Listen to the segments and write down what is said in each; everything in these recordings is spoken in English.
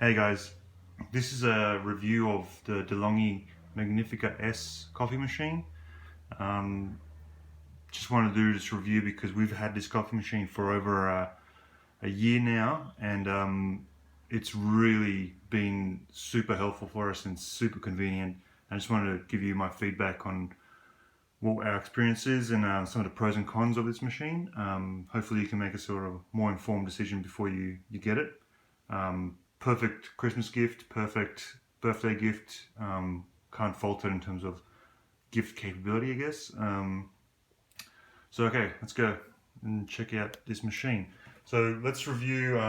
Hey guys, this is a review of the Delonghi Magnifica S coffee machine. Um, just wanted to do this review because we've had this coffee machine for over a year now, and it's really been super helpful for us and super convenient. I just wanted to give you my feedback on what our experience is and some of the pros and cons of this machine. Hopefully you can make a sort of more informed decision before you get it. Perfect Christmas gift, perfect birthday gift. Can't fault it in terms of gift capability, I guess. So okay, let's go and check out this machine. So let's review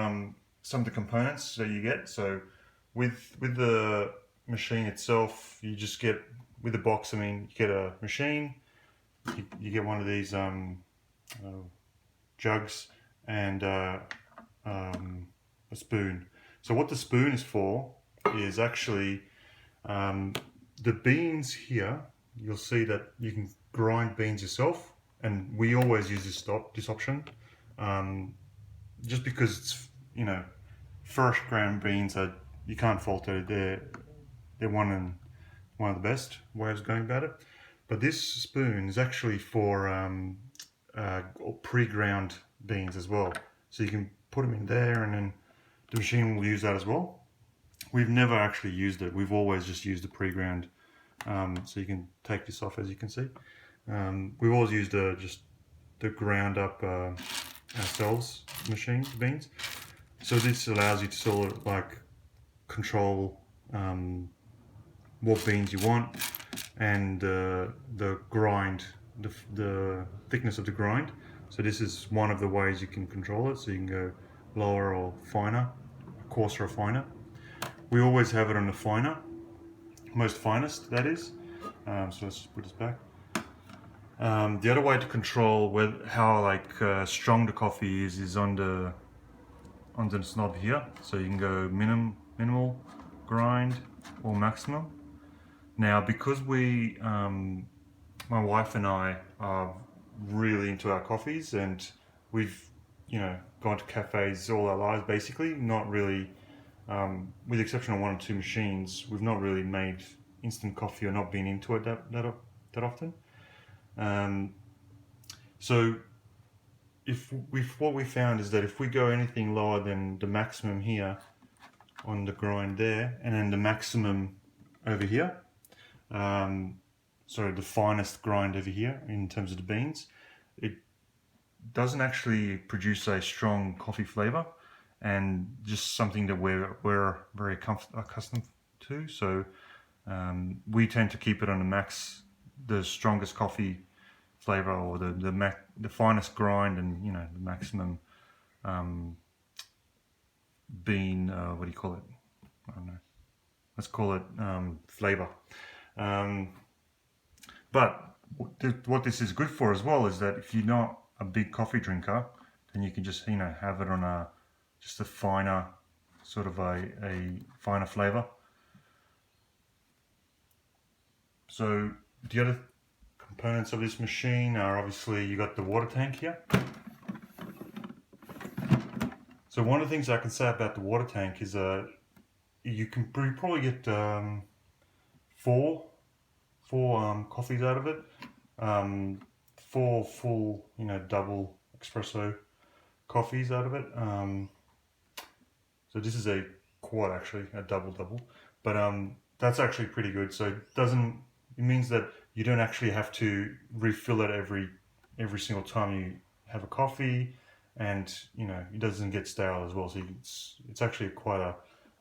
some of the components that you get. So with the machine itself, you just get, with the box, I mean, you get a machine, you get one of these jugs and a spoon. So what the spoon is for is actually the beans here. You'll see that you can grind beans yourself, and we always use this option just because it's, you know, fresh ground beans are, you can't fault it. They're one of the best ways of going about it. But this spoon is actually for pre-ground beans as well. So you can put them in there, and then the machine will use that as well. We've never actually used it. We've always just used the pre-ground. So you can take this off, as you can see. We've always used just the ground up ourselves machine beans. So this allows you to sort of like control what beans you want, and the grind, the thickness of the grind. So this is one of the ways you can control it. So you can go lower or finer, coarser or finer. We always have it on the finer, most finest, that is. So let's just put this back. The other way to control how strong the coffee is on the knob here. So you can go minimal grind or maximum. Now, because my wife and I are really into our coffees, and we've, gone to cafes all our lives basically, not really, with the exception of one or two machines, we've not really made instant coffee or not been into it that often. So what we found is that if we go anything lower than the maximum here on the grind there, and then the maximum over here, the finest grind over here in terms of the beans, it doesn't actually produce a strong coffee flavor, and just something that we're very accustomed to. So we tend to keep it on the max, the strongest coffee flavor, or the finest grind, and the maximum bean, what do you call it? I don't know. Let's call it flavor. But what this is good for as well is that if you're not a big coffee drinker, then you can just have it on just a finer, sort of a finer flavor. So the other components of this machine are, obviously, you got the water tank here. So one of the things I can say about the water tank is you can probably get four coffees out of it, 4 full double espresso coffees out of it. So this is a quad, actually, a double, but that's actually pretty good. So it means that you don't actually have to refill it every single time you have a coffee, and it doesn't get stale as well. So it's actually quite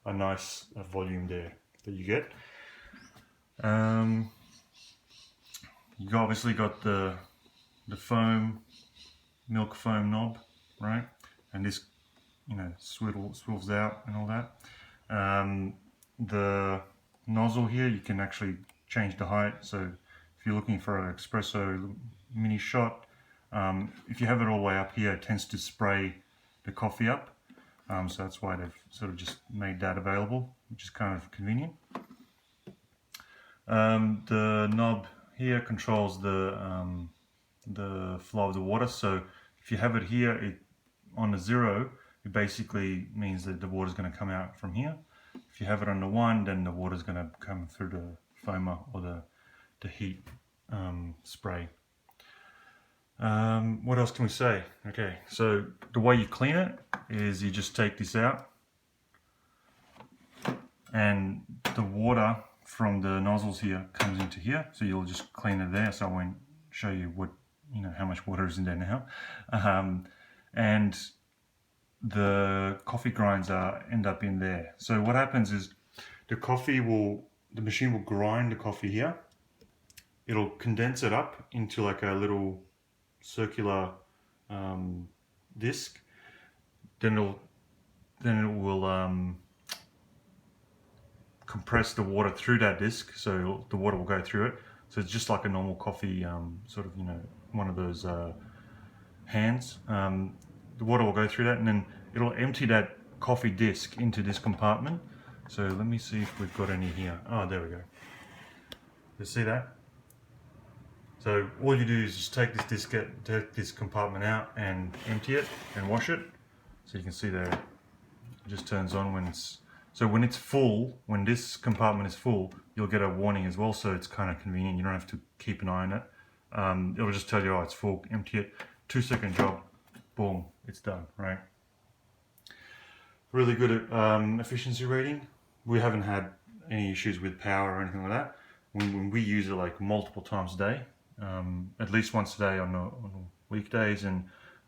a nice volume there that you get. You obviously got the milk foam knob, right? And this swivels out and all that. The nozzle here, you can actually change the height. So if you're looking for an espresso mini shot, if you have it all the way up here, it tends to spray the coffee up. So that's why they've sort of just made that available, which is kind of convenient. The knob here controls the flow of the water. So if you have it here on a 0, it basically means that the water is going to come out from here. If you have it under 1, then the water's going to come through the foamer or the heat spray. What else can we say? Okay, so the way you clean it is you just take this out, and the water from the nozzles here comes into here, so you'll just clean it there. So I won't show you what, how much water is in there now. And the coffee grinds end up in there. So what happens is the machine will grind the coffee here. It'll condense it up into like a little circular disc. Then it will compress the water through that disc, so the water will go through it. So it's just like a normal coffee, sort of, one of those hands. The water will go through that, and then it'll empty that coffee disc into this compartment. So let me see if we've got any here. Oh, there we go. You see that? So all you do is just take this compartment out and empty it and wash it. So you can see there, it just turns on when it's, so when it's full, when this compartment is full, you'll get a warning as well, so it's kind of convenient. You don't have to keep an eye on it. It'll just tell you, oh, it's full, empty it. 2-second job, boom, it's done, right? Really good efficiency rating. We haven't had any issues with power or anything like that. When we use it like multiple times a day, at least once a day on the weekdays and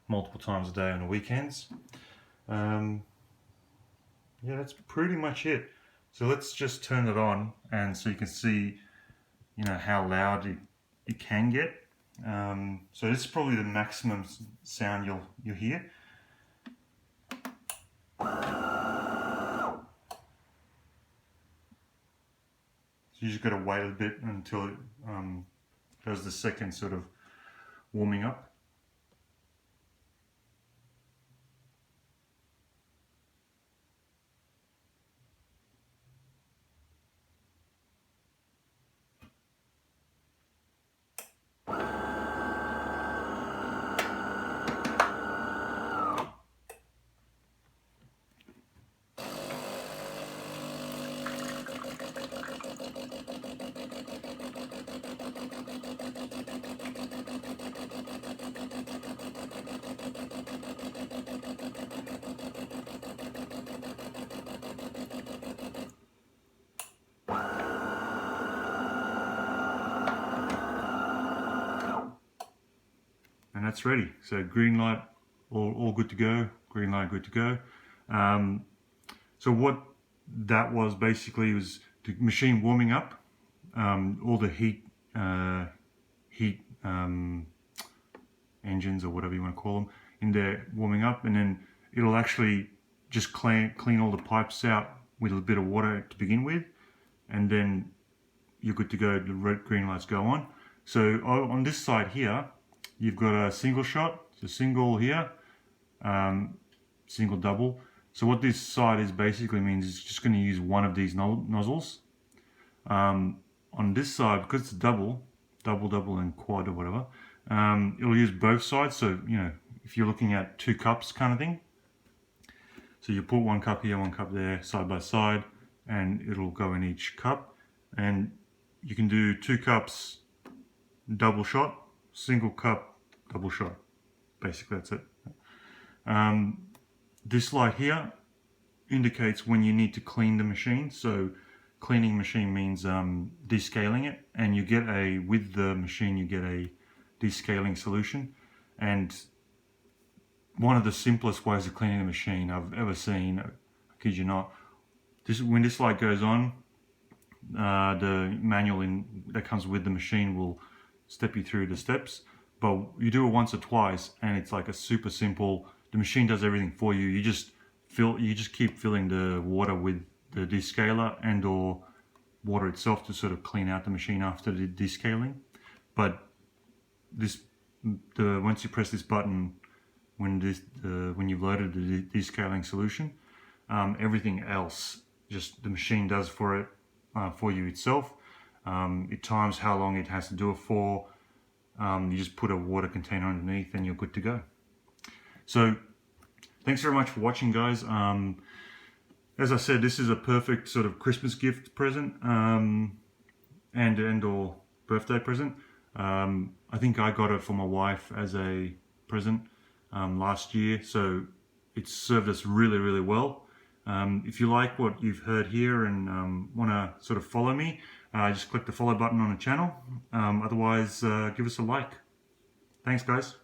multiple times a day on the weekends. Yeah, that's pretty much it. So let's just turn it on, and so you can see, how loud it can get. So this is probably the maximum sound you'll hear. So you just got to wait a bit until it does the second sort of warming up. And that's ready. So green light, all good to go. Green light, good to go. So what that was basically was the machine warming up, all the heat engines or whatever you want to call them in there warming up, and then it'll actually just clean all the pipes out with a bit of water to begin with, and then you're good to go. The red green lights go on. So on this side here, you've got a single shot, so single here, single double. So what this side is basically means it's just going to use one of these nozzles. On this side, because it's double and quad or whatever, it'll use both sides. So, if you're looking at 2 cups kind of thing, so you put 1 cup here, 1 cup there, side by side, and it'll go in each cup. And you can do 2 cups double shot, single cup double shot. Basically, that's it. This light here indicates when you need to clean the machine. So cleaning machine means descaling it, and you get with the machine you get a descaling solution. And one of the simplest ways of cleaning the machine I've ever seen, I kid you not, when this light goes on, the manual that comes with the machine will step you through the steps, but you do it once or twice and it's like a super simple, the machine does everything for you. You just keep filling the water with the descaler and or water itself to sort of clean out the machine after the descaling. But once you press this button, when you've loaded the descaling solution, everything else just the machine does for you itself. It times how long it has to do it for. You just put a water container underneath and you're good to go. So thanks very much for watching, guys. As I said, this is a perfect sort of Christmas gift present and or birthday present. I think I got it for my wife as a present last year, so it's served us really, really well. If you like what you've heard here and want to sort of follow me, just click the follow button on the channel. Otherwise, give us a like. Thanks, guys.